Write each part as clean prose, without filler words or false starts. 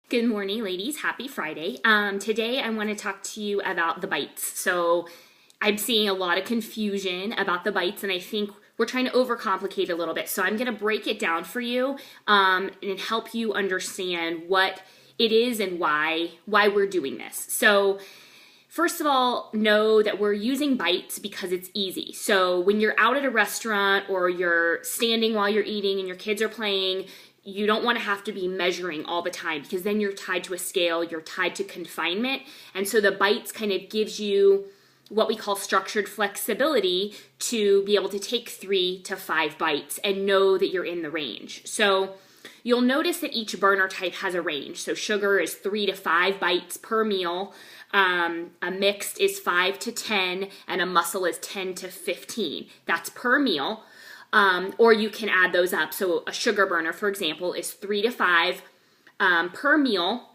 Good morning, ladies. Happy Friday. Today I want to talk to you about the bites. So I'm seeing a lot of confusion about the bites, and I think we're trying to overcomplicate a little bit. So I'm going to break it down for you and help you understand what it is and why we're doing this. So first of all, know that we're using bites because it's easy. So when you're out at a restaurant or you're standing while you're eating and your kids are playing, you don't want to have to be measuring all the time because then you're tied to a scale, you're tied to confinement. And so the bites kind of gives you what we call structured flexibility to be able to take 3 to 5 bites and know that you're in the range. So you'll notice that each burner type has a range. So sugar is 3 to 5 bites per meal. A mixed is 5 to 10, and a muscle is 10 to 15. That's per meal. Or you can add those up. So a sugar burner, for example, is 3 to 5 per meal,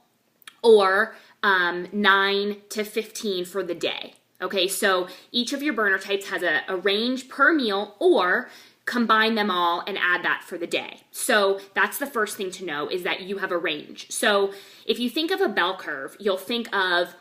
or 9 to 15 for the day. Okay, so each of your burner types has a range per meal, or combine them all and add that for the day. So that's the first thing to know, is that you have a range. So if you think of a bell curve, you'll think of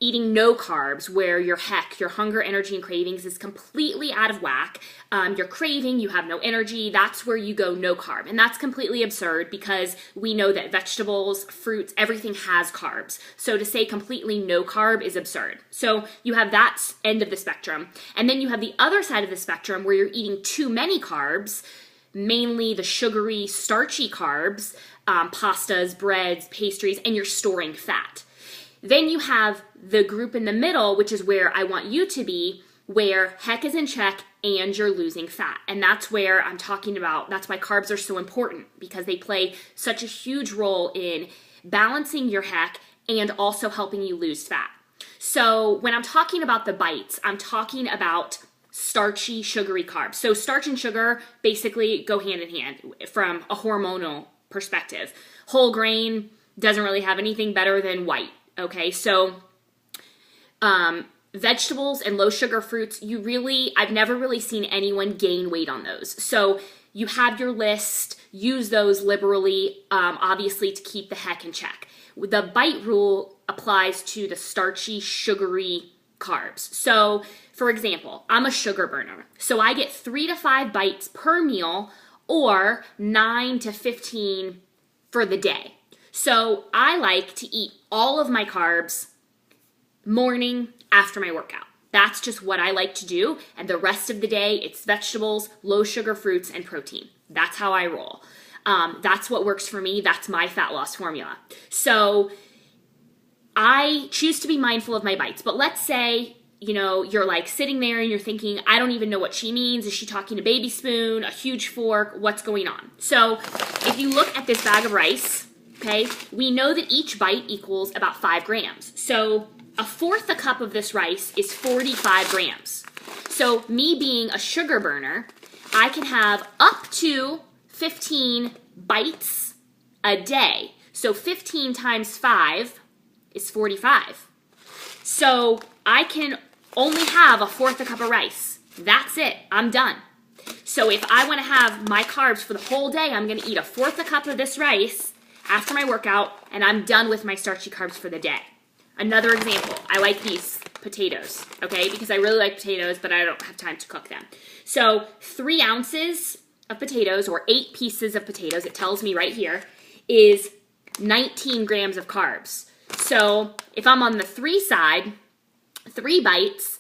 eating no carbs, where your hunger, energy, and cravings is completely out of whack. You're craving, you have no energy, that's where you go no carb. And that's completely absurd because we know that vegetables, fruits, everything has carbs. So to say completely no carb is absurd. So you have that end of the spectrum. And then you have the other side of the spectrum where you're eating too many carbs, mainly the sugary, starchy carbs, pastas, breads, pastries, and you're storing fat. Then you have the group in the middle, which is where I want you to be, where heck is in check and you're losing fat. And that's where I'm talking about, that's why carbs are so important, because they play such a huge role in balancing your heck and also helping you lose fat. So when I'm talking about the bites, I'm talking about starchy, sugary carbs. So starch and sugar basically go hand in hand from a hormonal perspective. Whole grain doesn't really have anything better than white. Okay, so vegetables and low sugar fruits, I've never really seen anyone gain weight on those. So you have your list, use those liberally, obviously to keep the heck in check. The bite rule applies to the starchy, sugary carbs. So for example, I'm a sugar burner. So I get 3 to 5 bites per meal, or 9 to 15 for the day. So I like to eat all of my carbs morning after my workout. That's just what I like to do. And the rest of the day, it's vegetables, low sugar fruits, and protein. That's how I roll. That's what works for me. That's my fat loss formula. So I choose to be mindful of my bites. But let's say, you're like sitting there and you're thinking, I don't even know what she means. Is she talking a baby spoon, a huge fork? What's going on? So if you look at this bag of rice, okay, we know that each bite equals about 5 grams. So 1/4 a cup of this rice is 45 grams. So me being a sugar burner, I can have up to 15 bites a day. So 15 times 5 is 45. So I can only have 1/4 a cup of rice. That's it. I'm done. So if I want to have my carbs for the whole day, I'm going to eat 1/4 a cup of this rice after my workout, and I'm done with my starchy carbs for the day. Another example, I like these potatoes, okay, because I really like potatoes, but I don't have time to cook them. So 3 ounces of potatoes, or 8 pieces of potatoes, it tells me right here, is 19 grams of carbs. So if I'm on the 3 side, 3 bites,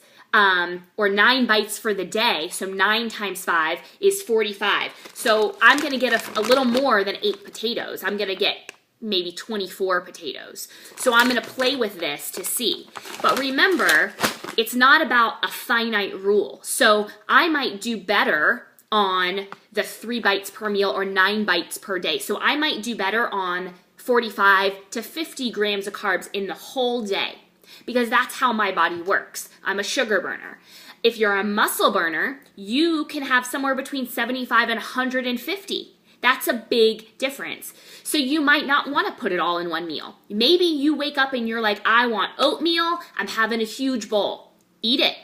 or 9 bites for the day, so 9 times 5 is 45. So I'm going to get a little more than 8 potatoes. I'm going to get maybe 24 potatoes. So I'm going to play with this to see. But remember, it's not about a finite rule. So I might do better on the 3 bites per meal or 9 bites per day. So I might do better on 45 to 50 grams of carbs in the whole day, because that's how my body works. I'm a sugar burner. If you're a muscle burner, you can have somewhere between 75 and 150. That's a big difference. So you might not want to put it all in one meal. Maybe you wake up and you're like, I want oatmeal, I'm having a huge bowl. Eat it.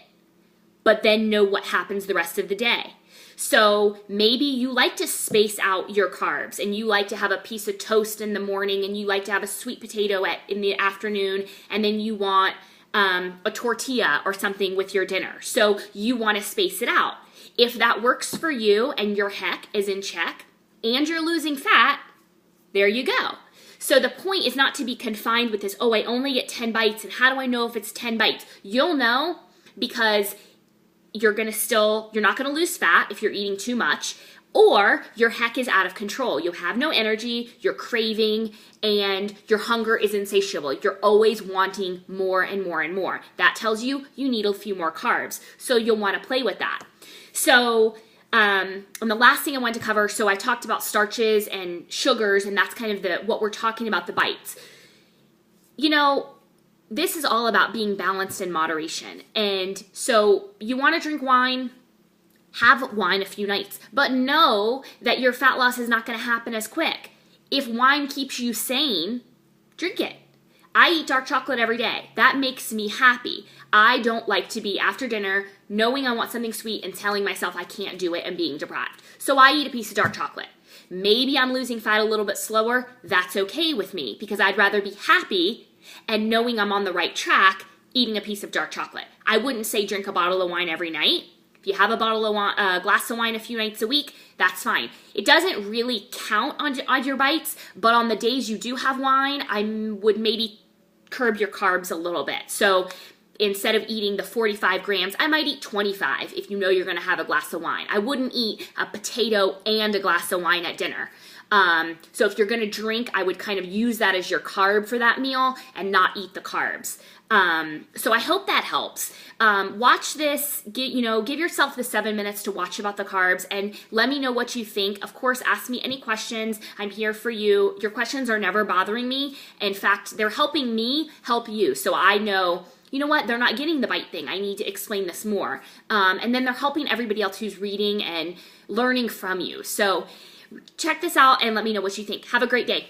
But then know what happens the rest of the day. So maybe you like to space out your carbs and you like to have a piece of toast in the morning and you like to have a sweet potato in the afternoon, and then you want a tortilla or something with your dinner. So you want to space it out. If that works for you and your HEC is in check and you're losing fat, there you go. So the point is not to be confined with this, oh, I only get 10 bites, and how do I know if it's 10 bites? You'll know because you're not gonna lose fat if you're eating too much, or your HEC is out of control. You'll have no energy, you're craving, and your hunger is insatiable. You're always wanting more and more and more. That tells you you need a few more carbs. So you'll wanna play with that. So, and the last thing I wanted to cover, so I talked about starches and sugars, and that's kind of what we're talking about, the bites. You know, this is all about being balanced in moderation. And so you want to drink wine, have wine a few nights, but know that your fat loss is not going to happen as quick. If wine keeps you sane, drink it. I eat dark chocolate every day. That makes me happy. I don't like to be after dinner knowing I want something sweet and telling myself I can't do it and being deprived. So I eat a piece of dark chocolate. Maybe I'm losing fat a little bit slower. That's okay with me because I'd rather be happy and knowing I'm on the right track eating a piece of dark chocolate. I wouldn't say drink a bottle of wine every night. If you have a glass of wine a few nights a week, that's fine. It doesn't really count on your bites, but on the days you do have wine, I would maybe curb your carbs a little bit. So instead of eating the 45 grams, I might eat 25 if you know you're going to have a glass of wine. I wouldn't eat a potato and a glass of wine at dinner. So if you're going to drink, I would kind of use that as your carb for that meal and not eat the carbs. So I hope that helps. Watch this, give yourself the 7 minutes to watch about the carbs and let me know what you think. Of course, ask me any questions. I'm here for you. Your questions are never bothering me. In fact, they're helping me help you. So I know, you know what, they're not getting the bite thing. I need to explain this more. And then they're helping everybody else who's reading and learning from you. So check this out and let me know what you think. Have a great day.